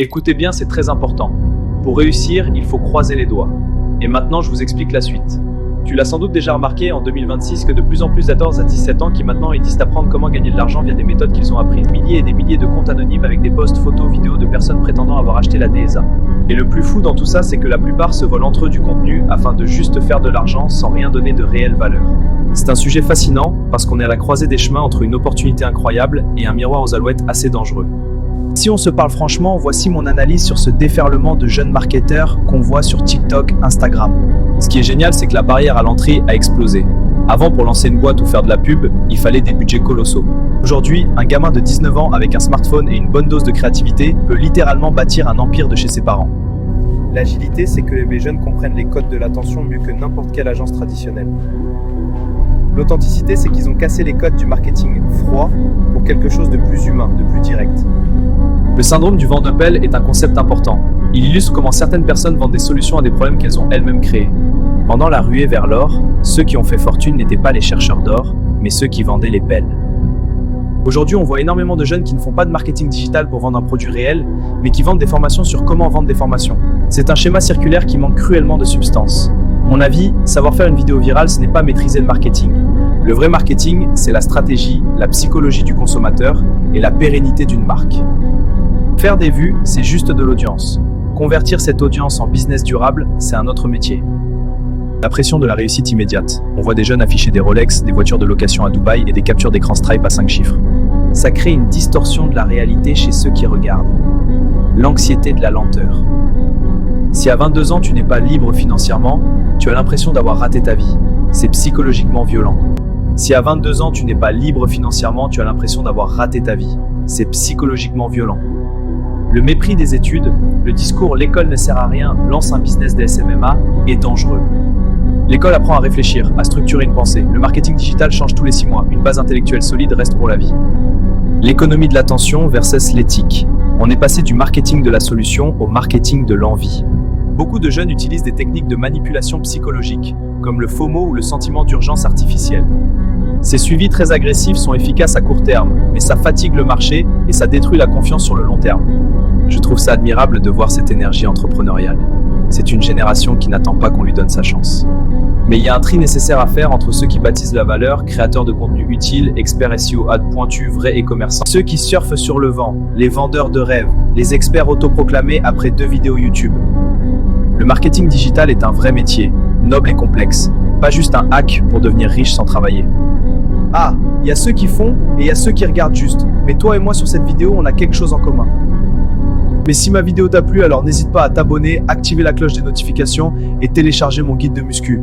Écoutez bien, c'est très important. Pour réussir, il faut croiser les doigts. Et maintenant, je vous explique la suite. Tu l'as sans doute déjà remarqué en 2026 que de plus en plus d'14 à 17 ans qui maintenant ils disent apprendre comment gagner de l'argent via des méthodes qu'ils ont apprises. Milliers et des milliers de comptes anonymes avec des posts, photos, vidéos de personnes prétendant avoir acheté la DSA. Et le plus fou dans tout ça, c'est que la plupart se volent entre eux du contenu afin de juste faire de l'argent sans rien donner de réelle valeur. C'est un sujet fascinant parce qu'on est à la croisée des chemins entre une opportunité incroyable et un miroir aux alouettes assez dangereux. Si on se parle franchement, voici mon analyse sur ce déferlement de jeunes marketeurs qu'on voit sur TikTok, Instagram. Ce qui est génial, c'est que la barrière à l'entrée a explosé. Avant, pour lancer une boîte ou faire de la pub, il fallait des budgets colossaux. Aujourd'hui, un gamin de 19 ans avec un smartphone et une bonne dose de créativité peut littéralement bâtir un empire de chez ses parents. L'agilité, c'est que les jeunes comprennent les codes de l'attention mieux que n'importe quelle agence traditionnelle. L'authenticité, c'est qu'ils ont cassé les codes du marketing froid pour quelque chose de plus humain, de plus direct. Le syndrome du vent de pelle est un concept important. Il illustre comment certaines personnes vendent des solutions à des problèmes qu'elles ont elles-mêmes créés. Pendant la ruée vers l'or, ceux qui ont fait fortune n'étaient pas les chercheurs d'or, mais ceux qui vendaient les pelles. Aujourd'hui, on voit énormément de jeunes qui ne font pas de marketing digital pour vendre un produit réel, mais qui vendent des formations sur comment vendre des formations. C'est un schéma circulaire qui manque cruellement de substance. À mon avis, savoir faire une vidéo virale, ce n'est pas maîtriser le marketing. Le vrai marketing, c'est la stratégie, la psychologie du consommateur et la pérennité d'une marque. Faire des vues, c'est juste de l'audience. Convertir cette audience en business durable, c'est un autre métier. La pression de la réussite immédiate. On voit des jeunes afficher des Rolex, des voitures de location à Dubaï et des captures d'écran Stripe à 5 chiffres. Ça crée une distorsion de la réalité chez ceux qui regardent. L'anxiété de la lenteur. Si à 22 ans tu n'es pas libre financièrement, tu as l'impression d'avoir raté ta vie. C'est psychologiquement violent. Si à 22 ans tu n'es pas libre financièrement, tu as l'impression d'avoir raté ta vie. C'est psychologiquement violent. Le mépris des études, le discours « l'école ne sert à rien, lance un business de SMMA » est dangereux. L'école apprend à réfléchir, à structurer une pensée. Le marketing digital change tous les 6 mois. Une base intellectuelle solide reste pour la vie. L'économie de l'attention versus l'éthique. On est passé du marketing de la solution au marketing de l'envie. Beaucoup de jeunes utilisent des techniques de manipulation psychologique, comme le FOMO ou le sentiment d'urgence artificielle. Ces suivis très agressifs sont efficaces à court terme, mais ça fatigue le marché et ça détruit la confiance sur le long terme. Je trouve ça admirable de voir cette énergie entrepreneuriale. C'est une génération qui n'attend pas qu'on lui donne sa chance. Mais il y a un tri nécessaire à faire entre ceux qui baptisent la valeur, créateurs de contenu utile, experts SEO, ad pointus, vrais et commerçants. Ceux qui surfent sur le vent, les vendeurs de rêves, les experts autoproclamés après 2 vidéos YouTube. Le marketing digital est un vrai métier, noble et complexe, pas juste un hack pour devenir riche sans travailler. Ah, il y a ceux qui font et il y a ceux qui regardent juste. Mais toi et moi sur cette vidéo, on a quelque chose en commun. Mais si ma vidéo t'a plu, alors n'hésite pas à t'abonner, activer la cloche des notifications et télécharger mon guide de muscu.